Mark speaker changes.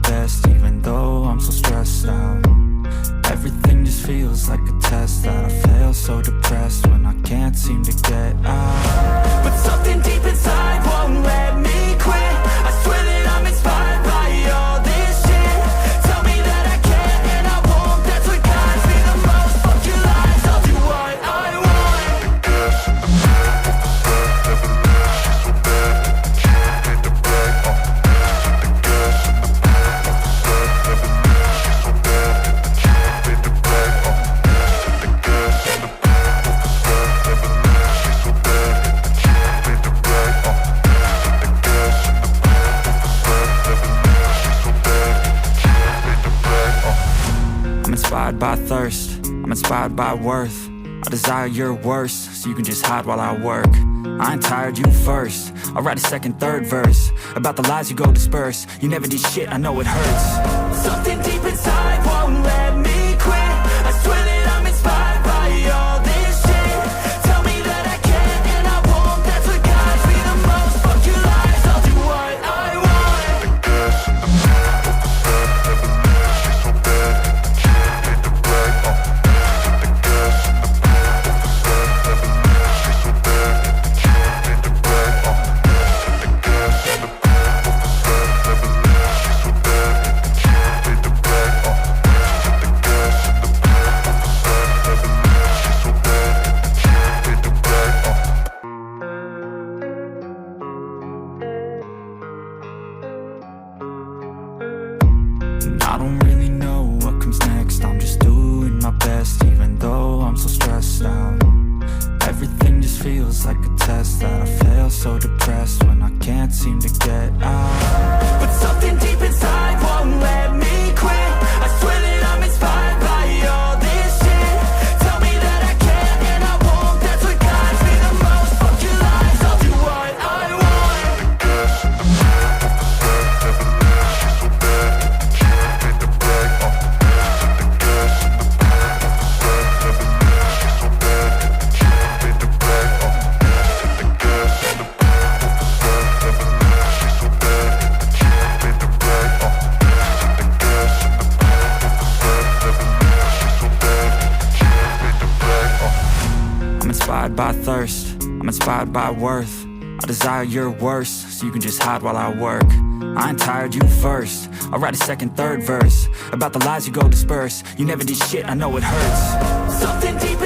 Speaker 1: best, even though I'm so stressed out. Everything just feels like a test that I fail, so depressed when I can't seem to get out. But something deep inside won't let me quit. I swear that I'm inspired by all this shit. Tell me that I can and I won't, that's what guides me the most. Fuck your lies, I'll do what I want. I'm inspired by thirst, I'm inspired by worth. I desire your worst, so you can just hide while I work. I ain't tired, you first. I'll write a second, third verse about the lies you go disperse. You never did shit, I know it hurts. Something deep inside won't let me quit. I swear that I'm inspired by all this shit. Tell me that I can and I won't, that's what guides me the most. Fuck your lies, I'll do what I want. I don't really know what comes next. I'm just doing my best, even though I'm so stressed out. Everything just feels like a test that I fail, so depressed when I can't seem to get out. But something deep inside won't let me quit. I swear that I'm inspired by all this shit. Tell me that I can and I won't, that's what guides me the most. Fuck your lies, I'll do what I want. I'm inspired by thirst, I'm inspired by worth. I desire your worst, so you can just hide while I work. I ain't tired, you first. I'll write a second, third verse about the lies you go disperse. You never did shit, I know it hurts. Something deep